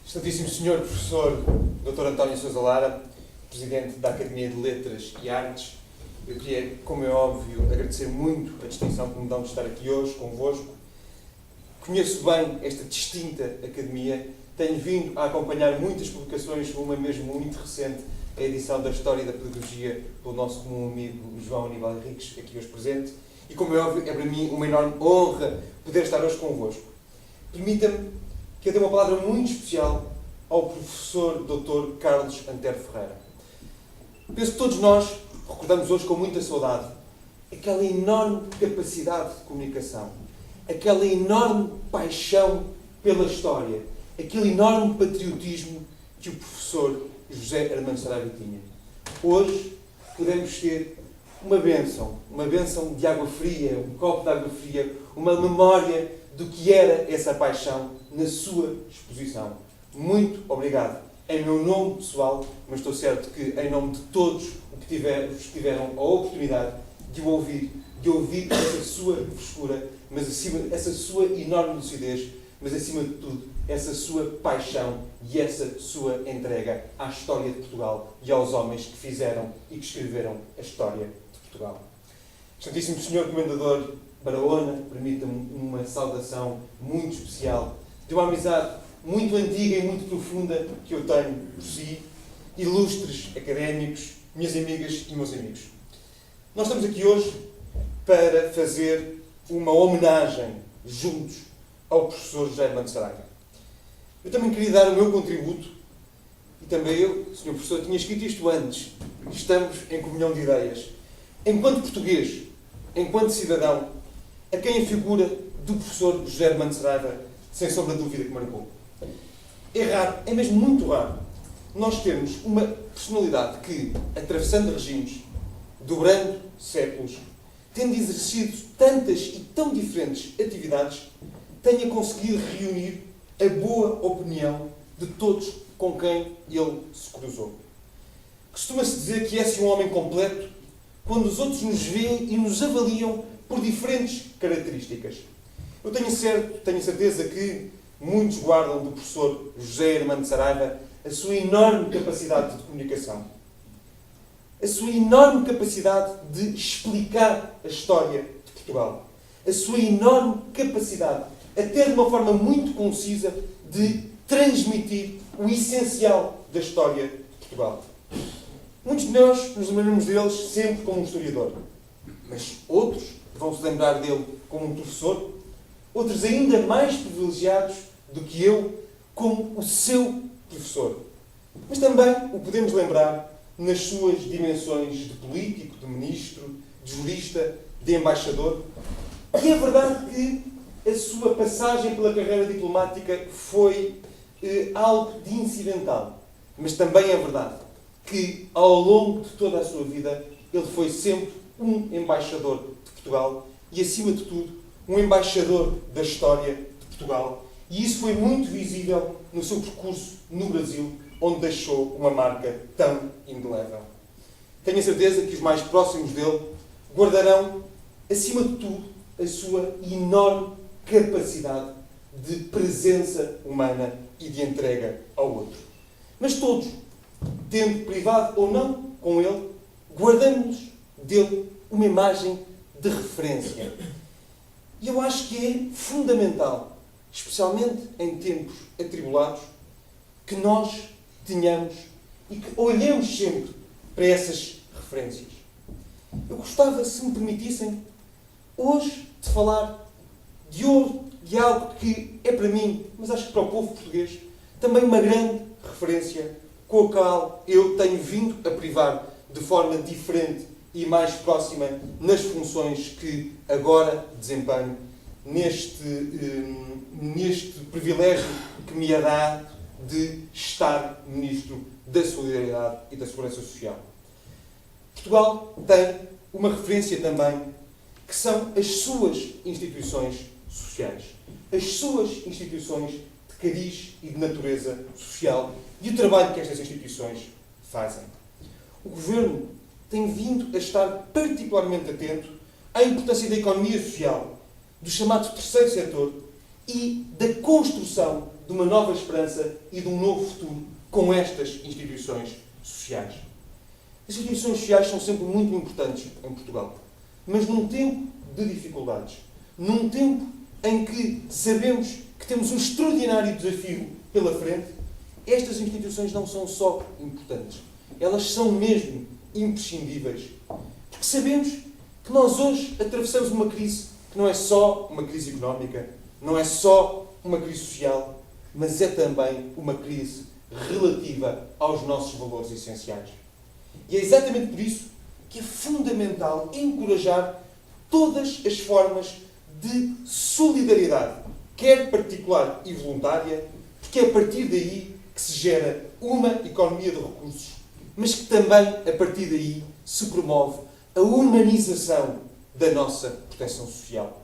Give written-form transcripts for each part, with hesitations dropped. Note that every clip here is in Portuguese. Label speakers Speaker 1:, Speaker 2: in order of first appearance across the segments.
Speaker 1: Excelentíssimo Senhor Professor Dr. António Sousa Lara, Presidente da Academia de Letras e Artes, eu queria, como é óbvio, agradecer muito a distinção que me dão de estar aqui hoje convosco. Conheço bem esta distinta academia, tenho vindo a acompanhar muitas publicações, uma mesmo muito recente, a edição da História da Pedagogia pelo nosso comum amigo João Aníbal Henriques, aqui hoje presente, e como é óbvio, é para mim uma enorme honra poder estar hoje convosco. Permita-me que eu dê uma palavra muito especial ao professor Dr. Carlos Antero Ferreira. Penso que todos nós recordamos hoje com muita saudade aquela enorme capacidade de comunicação, aquela enorme paixão pela história, aquele enorme patriotismo que o professor José Armando Saraiva tinha. Hoje podemos ter uma bênção de água fria, um copo de água fria, uma memória do que era essa paixão na sua exposição. Muito obrigado. Em meu nome pessoal, mas estou certo que em nome de todos os que tiveram a oportunidade de o ouvir, essa sua frescura, mas acima, essa sua enorme lucidez, mas acima de tudo, essa sua paixão e essa sua entrega à história de Portugal e aos homens que fizeram e que escreveram a história de Portugal. Excelentíssimo Senhor Comendador Barahona, permita-me uma saudação muito especial de uma amizade muito antiga e muito profunda que eu tenho por si, ilustres académicos, minhas amigas e meus amigos. Nós estamos aqui hoje para fazer uma homenagem juntos ao professor José Armando Saraiva. Eu também queria dar o meu contributo, e também eu, Sr. Professor, tinha escrito isto antes. Estamos em comunhão de ideias. Enquanto português, enquanto cidadão, a quem a figura do professor José Armando Saraiva, sem sombra de dúvida, que marcou. É raro, é mesmo muito raro, nós termos uma personalidade que, atravessando regimes, dobrando séculos, tendo exercido tantas e tão diferentes atividades, tenha conseguido reunir a boa opinião de todos com quem ele se cruzou. Costuma-se dizer que é-se um homem completo quando os outros nos veem e nos avaliam por diferentes características. Eu tenho certeza que muitos guardam do professor José Armando Saraiva a sua enorme capacidade de comunicação, a sua enorme capacidade de explicar a história de Portugal, a sua enorme capacidade, até de uma forma muito concisa, de transmitir o essencial da história de Portugal. Muitos de nós nos lembramos deles sempre como um historiador, mas outros vão se lembrar dele como um professor, outros ainda mais privilegiados do que eu, como o seu professor. Mas também o podemos lembrar nas suas dimensões de político, de ministro, de jurista, de embaixador. E é verdade que a sua passagem pela carreira diplomática foi algo de incidental. Mas também é verdade que, ao longo de toda a sua vida, ele foi sempre um embaixador de Portugal e, acima de tudo, um embaixador da história de Portugal. E isso foi muito visível no seu percurso no Brasil, onde deixou uma marca tão indelével. Tenho a certeza que os mais próximos dele guardarão, acima de tudo, a sua enorme capacidade de presença humana e de entrega ao outro. Mas todos, tendo privado ou não com ele, guardamos dele uma imagem de referência. E eu acho que é fundamental, especialmente em tempos atribulados, que nós tenhamos e que olhemos sempre para essas referências. Eu gostava, se me permitissem, hoje de falar de algo que é para mim, mas acho que para o povo português, também uma grande referência com a qual eu tenho vindo a privar de forma diferente e mais próxima nas funções que agora desempenho, neste privilégio que me é dado de estar Ministro da Solidariedade e da Segurança Social. Portugal tem uma referência também, que são as suas instituições sociais, as suas instituições de cariz e de natureza social e o trabalho que estas instituições fazem. O Governo tem vindo a estar particularmente atento à importância da economia social, do chamado terceiro setor e da construção de uma nova esperança e de um novo futuro com estas instituições sociais. As instituições sociais são sempre muito importantes em Portugal, mas num tempo de dificuldades, num tempo em que sabemos que temos um extraordinário desafio pela frente, estas instituições não são só importantes, elas são mesmo imprescindíveis. Porque sabemos que nós hoje atravessamos uma crise que não é só uma crise económica, não é só uma crise social, mas é também uma crise relativa aos nossos valores essenciais. E é exatamente por isso que é fundamental encorajar todas as formas de solidariedade, quer particular e voluntária, porque é a partir daí que se gera uma economia de recursos, mas que também, a partir daí, se promove a humanização da nossa proteção social.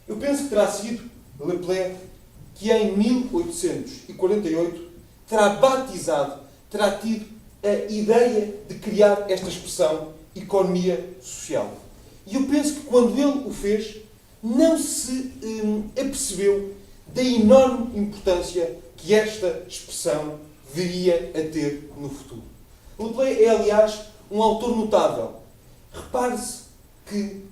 Speaker 1: Eu penso que terá sido Lepler que em 1848 terá batizado, terá tido a ideia de criar esta expressão economia social. E eu penso que quando ele o fez, não se apercebeu da enorme importância que esta expressão viria a ter no futuro. Lepler é, aliás, um autor notável. Repare-se que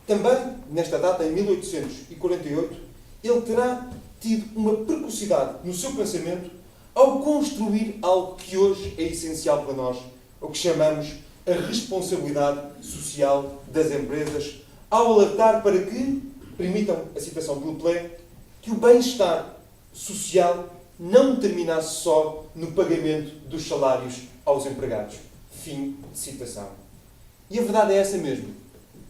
Speaker 1: também, nesta data, em 1848, ele terá tido uma precocidade no seu pensamento ao construir algo que hoje é essencial para nós, o que chamamos a responsabilidade social das empresas, ao alertar para que, permitam a citação de Lepler, que o bem-estar social não terminasse só no pagamento dos salários aos empregados. Fim de citação. E a verdade é essa mesmo.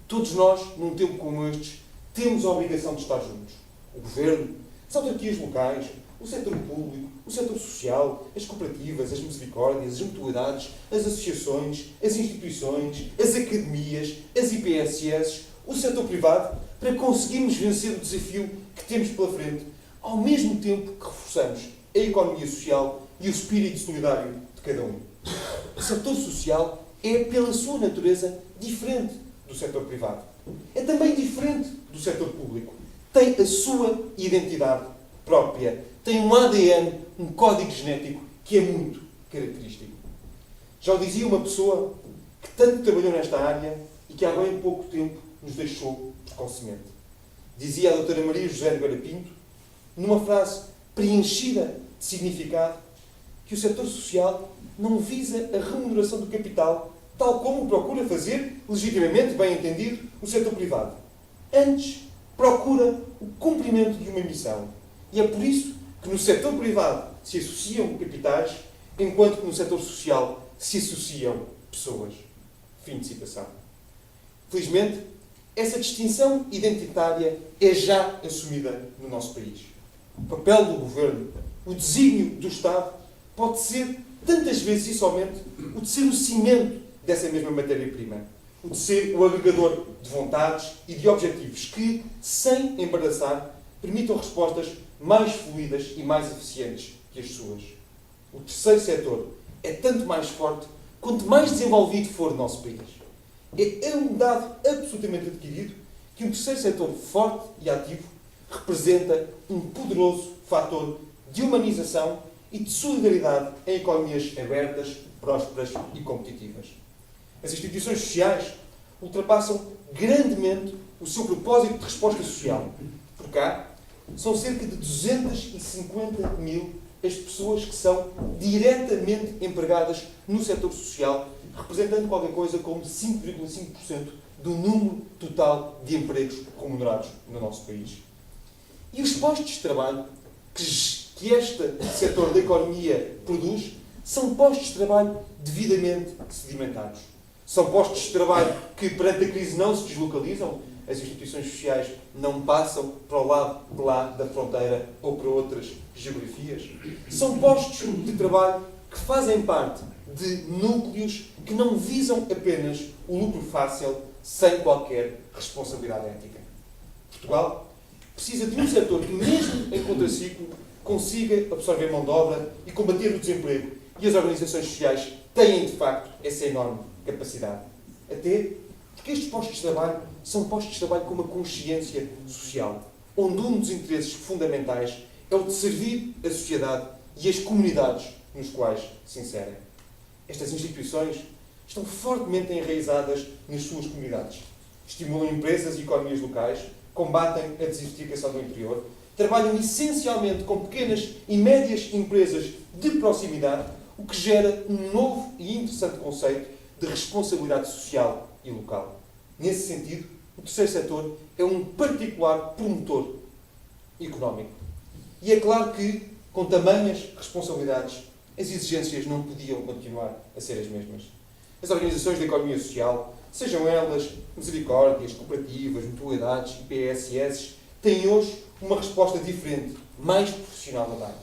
Speaker 1: Todos nós, num tempo como estes, temos a obrigação de estar juntos. O Governo, as autarquias locais, o setor público, o setor social, as cooperativas, as misericórdias, as mutualidades, as associações, as instituições, as academias, as IPSS, o setor privado, para conseguirmos vencer o desafio que temos pela frente, ao mesmo tempo que reforçamos a economia social e o espírito solidário de cada um. O setor social é, pela sua natureza, diferente do setor privado. É também diferente do setor público. Tem a sua identidade própria. Tem um ADN, um código genético que é muito característico. Já o dizia uma pessoa que tanto trabalhou nesta área e que há bem pouco tempo nos deixou precocemente. Dizia a doutora Maria José de Vera Pinto, numa frase preenchida de significado, que o setor social não visa a remuneração do capital, tal como procura fazer, legitimamente, bem entendido, o setor privado. Antes, procura o cumprimento de uma missão. E é por isso que no setor privado se associam capitais, enquanto que no setor social se associam pessoas. Fim de citação. Felizmente, essa distinção identitária é já assumida no nosso país. O papel do Governo, o desígnio do Estado, pode ser, tantas vezes e somente, o de ser o cimento dessa mesma matéria-prima. O de ser o agregador de vontades e de objetivos que, sem embaraçar, permitam respostas mais fluidas e mais eficientes que as suas. O terceiro setor é tanto mais forte quanto mais desenvolvido for o nosso país. É um dado absolutamente adquirido que um terceiro setor forte e ativo representa um poderoso fator de humanização e de solidariedade em economias abertas, prósperas e competitivas. As instituições sociais ultrapassam grandemente o seu propósito de resposta social. Por cá, são cerca de 250 mil as pessoas que são diretamente empregadas no setor social, representando qualquer coisa como 5,5% do número total de empregos remunerados no nosso país. E os postos de trabalho que este setor da economia produz são postos de trabalho devidamente sedimentados. São postos de trabalho que, perante a crise, não se deslocalizam. As instituições sociais não passam para o lado de lá da fronteira ou para outras geografias. São postos de trabalho que fazem parte de núcleos que não visam apenas o lucro fácil, sem qualquer responsabilidade ética. Portugal precisa de um setor que, mesmo em contraciclo, consiga absorver mão de obra e combater o desemprego. E as organizações sociais têm, de facto, essa enorme capacidade. Até porque estes postos de trabalho são postos de trabalho com uma consciência social, onde um dos interesses fundamentais é o de servir a sociedade e as comunidades nos quais se inserem. Estas instituições estão fortemente enraizadas nas suas comunidades. Estimulam empresas e economias locais, combatem a desertificação do interior, trabalham essencialmente com pequenas e médias empresas de proximidade, o que gera um novo e interessante conceito de responsabilidade social e local. Nesse sentido, o terceiro setor é um particular promotor económico. E é claro que, com tamanhas responsabilidades, as exigências não podiam continuar a ser as mesmas. As organizações da economia social, sejam elas misericórdias, cooperativas, mutualidades e PSS, têm hoje uma resposta diferente, mais profissional a dar.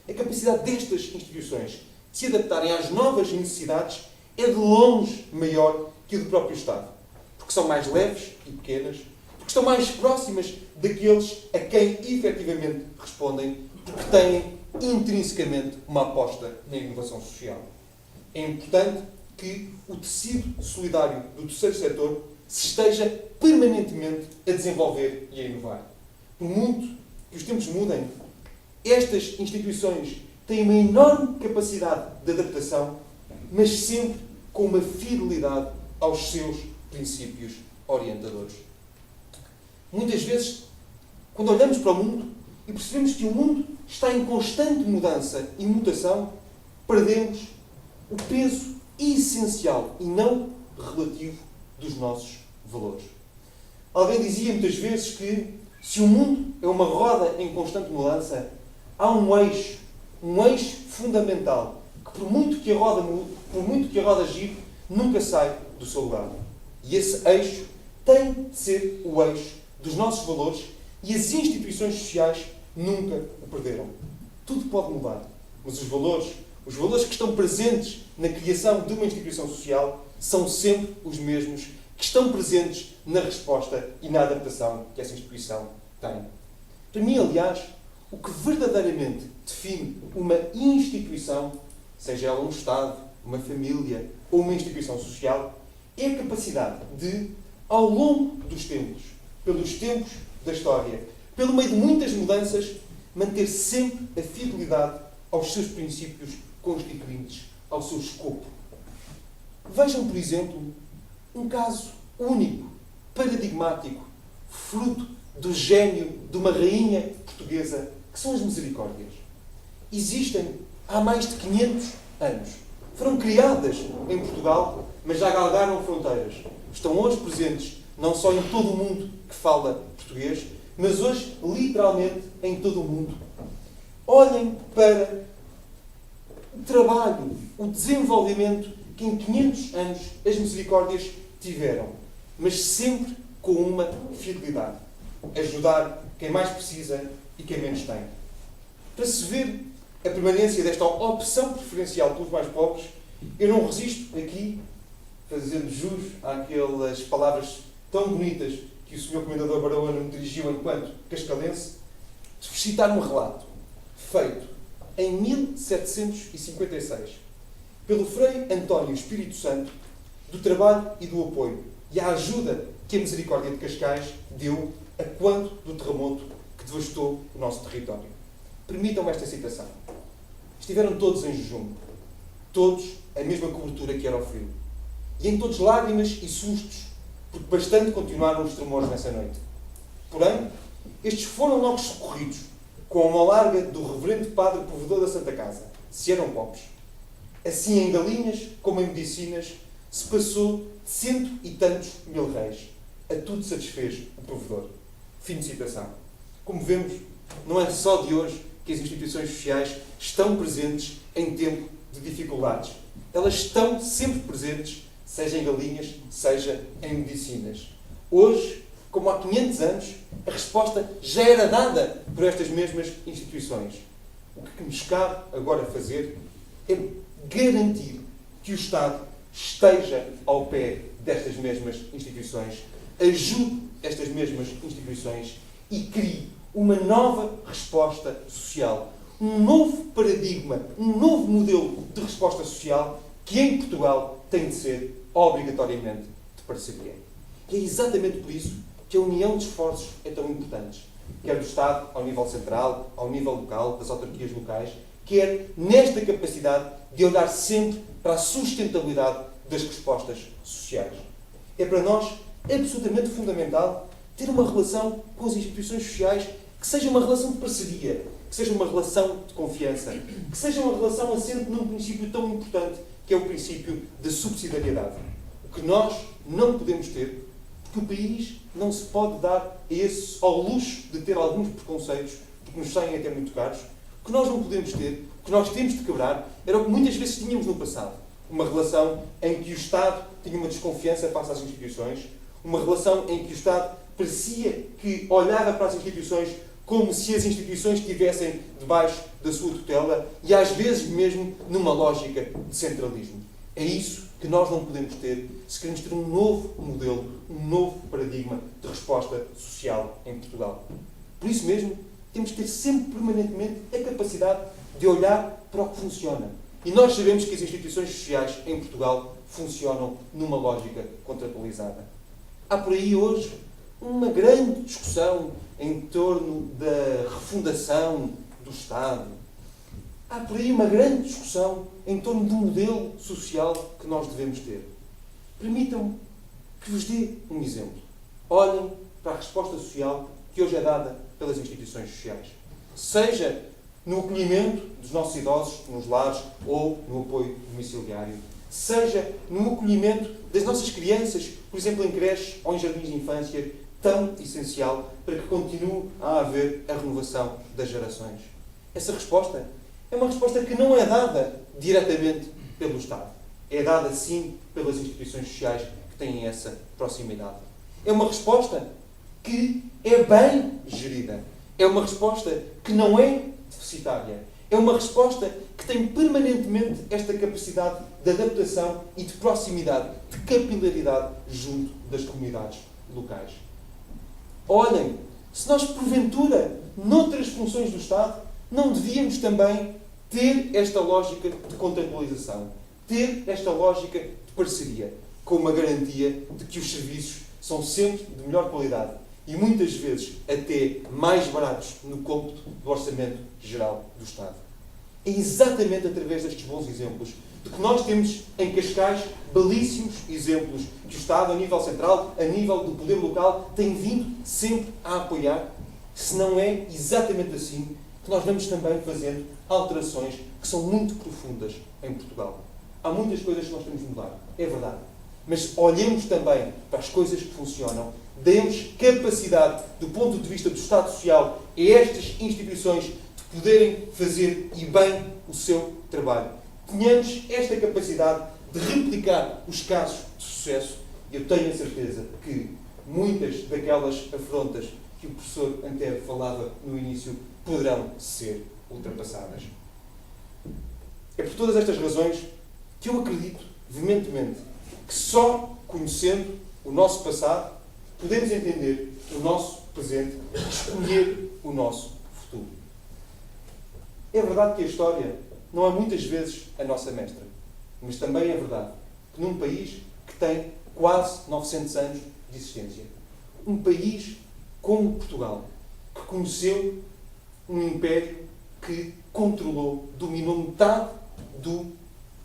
Speaker 1: A capacidade destas instituições de se adaptarem às novas necessidades é de longe maior que a do próprio Estado, porque são mais leves e pequenas, porque estão mais próximas daqueles a quem efetivamente respondem, porque têm intrinsecamente uma aposta na inovação social. É importante que o tecido solidário do terceiro setor se esteja permanentemente a desenvolver e a inovar. Por muito que os tempos mudem, estas instituições têm uma enorme capacidade de adaptação, mas sempre com uma fidelidade aos seus princípios orientadores. Muitas vezes, quando olhamos para o mundo e percebemos que o mundo está em constante mudança e mutação, perdemos o peso essencial e não relativo dos nossos valores. Alguém dizia muitas vezes que se o mundo é uma roda em constante mudança, há um eixo fundamental, que por muito que a roda mude, por muito que a roda gire, nunca sai do seu lugar. E esse eixo tem de ser o eixo dos nossos valores e as instituições sociais nunca o perderam. Tudo pode mudar, mas os valores que estão presentes na criação de uma instituição social são sempre os mesmos que estão presentes na resposta e na adaptação que essa instituição tem. Para mim, aliás, o que verdadeiramente define uma instituição, seja ela um Estado, uma família ou uma instituição social, é a capacidade de, ao longo dos tempos, pelos tempos da história, pelo meio de muitas mudanças, manter sempre a fidelidade aos seus princípios constituintes, ao seu escopo. Vejam, por exemplo, um caso único, paradigmático, fruto do gênio de uma rainha portuguesa, que são as misericórdias. Existem há mais de 500 anos. Foram criadas em Portugal, mas já galgaram fronteiras. Estão hoje presentes não só em todo o mundo que fala português, mas hoje, literalmente, em todo o mundo. Olhem para o trabalho, o desenvolvimento que em 500 anos as misericórdias tiveram, mas sempre com uma fidelidade. Ajudar quem mais precisa e quem menos tem. Para se ver a permanência desta opção preferencial pelos mais pobres, eu não resisto aqui, fazendo jus àquelas palavras tão bonitas que o Sr. Comendador Barahona me dirigiu enquanto cascalense, de citar um relato feito em 1756 pelo Frei António Espírito Santo, do trabalho e do apoio e a ajuda que a Misericórdia de Cascais deu a quando do terremoto que devastou o nosso território. Permitam-me esta citação. Estiveram todos em jejum, todos a mesma cobertura que era o frio, e em todos lágrimas e sustos, porque bastante continuaram os tremores nessa noite. Porém, estes foram logo socorridos, com a mão larga do reverendo padre provedor da Santa Casa, se eram pobres. Assim, em galinhas como em medicinas, se passou de 100 e tantos mil réis. A tudo satisfez o provedor. Fim de citação. Como vemos, não é só de hoje que as instituições sociais estão presentes em tempo de dificuldades. Elas estão sempre presentes, seja em galinhas, seja em medicinas. Hoje, como há 500 anos, a resposta já era dada por estas mesmas instituições. O que nos cabe agora fazer é garantir que o Estado esteja ao pé destas mesmas instituições, ajude estas mesmas instituições e crie uma nova resposta social, um novo paradigma, um novo modelo de resposta social que em Portugal tem de ser obrigatoriamente de parceria. E é exatamente por isso que a união de esforços é tão importante. quer do Estado ao nível central, ao nível local, das autarquias locais, quer nesta capacidade de olhar sempre para a sustentabilidade das respostas sociais. É para nós absolutamente fundamental ter uma relação com as instituições sociais que seja uma relação de parceria, que seja uma relação de confiança, que seja uma relação assente num princípio tão importante que é o princípio da subsidiariedade. O que nós não podemos ter, porque o país não se pode dar ao luxo de ter alguns preconceitos que nos saem até muito caros. O que nós não podemos ter, o que nós temos de quebrar, era o que muitas vezes tínhamos no passado. Uma relação em que o Estado tinha uma desconfiança face às instituições, uma relação em que o Estado parecia que olhava para as instituições como se as instituições estivessem debaixo da sua tutela e às vezes mesmo numa lógica de centralismo. É isso que nós não podemos ter se queremos ter um novo modelo, um novo paradigma de resposta social em Portugal. Por isso mesmo, temos que ter sempre, permanentemente, a capacidade de olhar para o que funciona. E nós sabemos que as instituições sociais em Portugal funcionam numa lógica contratualizada. Há por aí hoje uma grande discussão em torno da refundação do Estado. Há por aí uma grande discussão em torno do modelo social que nós devemos ter. Permitam-me que vos dê um exemplo. Olhem para a resposta social que hoje é dada pelas instituições sociais. Seja no acolhimento dos nossos idosos nos lares ou no apoio domiciliário. Seja no acolhimento das nossas crianças, por exemplo, em creches ou em jardins de infância, tão essencial para que continue a haver a renovação das gerações. Essa resposta é uma resposta que não é dada diretamente pelo Estado. É dada, sim, pelas instituições sociais que têm essa proximidade. É uma resposta que é bem gerida. É uma resposta que não é deficitária. É uma resposta que tem permanentemente esta capacidade de adaptação e de proximidade, de capilaridade junto das comunidades locais. Olhem, se nós, porventura, noutras funções do Estado, não devíamos também ter esta lógica de contratualização, ter esta lógica de parceria, com uma garantia de que os serviços são sempre de melhor qualidade e muitas vezes até mais baratos no cômputo do Orçamento Geral do Estado. É exatamente através destes bons exemplos de que nós temos em Cascais belíssimos exemplos que o Estado, a nível central, a nível do poder local, tem vindo sempre a apoiar. Se não é exatamente assim que nós vamos também fazendo alterações que são muito profundas em Portugal. Há muitas coisas que nós temos de mudar, é verdade. Mas olhemos também para as coisas que funcionam, demos capacidade, do ponto de vista do Estado Social, a estas instituições de poderem fazer e bem o seu trabalho. Tenhamos esta capacidade de replicar os casos de sucesso e eu tenho a certeza que muitas daquelas afrontas que o professor Antero falava no início poderão ser ultrapassadas. É por todas estas razões que eu acredito veementemente que só conhecendo o nosso passado podemos entender o nosso presente e escolher o nosso futuro. É verdade que a história não é muitas vezes a nossa mestra, mas também é verdade que num país que tem quase 900 anos de existência, um país como Portugal, que conheceu um império que controlou, dominou metade do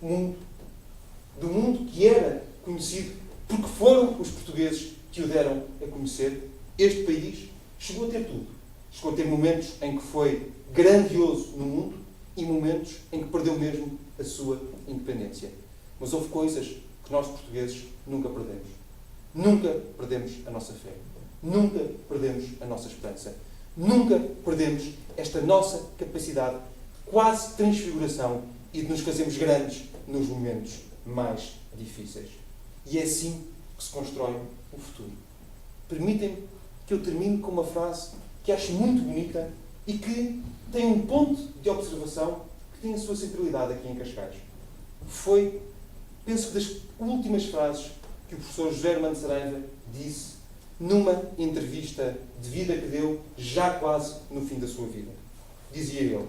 Speaker 1: mundo que era conhecido porque foram os portugueses que o deram a conhecer, este país chegou a ter tudo. Chegou a ter momentos em que foi grandioso no mundo e momentos em que perdeu mesmo a sua independência. Mas houve coisas que nós, portugueses, nunca perdemos. Nunca perdemos a nossa fé. Nunca perdemos a nossa esperança. Nunca perdemos esta nossa capacidade quase de transfiguração e de nos fazermos grandes nos momentos mais difíceis. E é assim que se constrói o futuro. Permitem-me que eu termine com uma frase que acho muito bonita e que tem um ponto de observação que tem a sua centralidade aqui em Cascais. Foi, penso que das últimas frases que o professor José Armando Saraiva disse numa entrevista de vida que deu já quase no fim da sua vida. Dizia ele: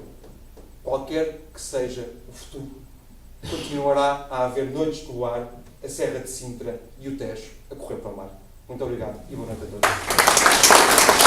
Speaker 1: qualquer que seja o futuro, continuará a haver noites de luar, a Serra de Sintra e o Tejo a correr para o mar. Muito obrigado e boa noite a todos.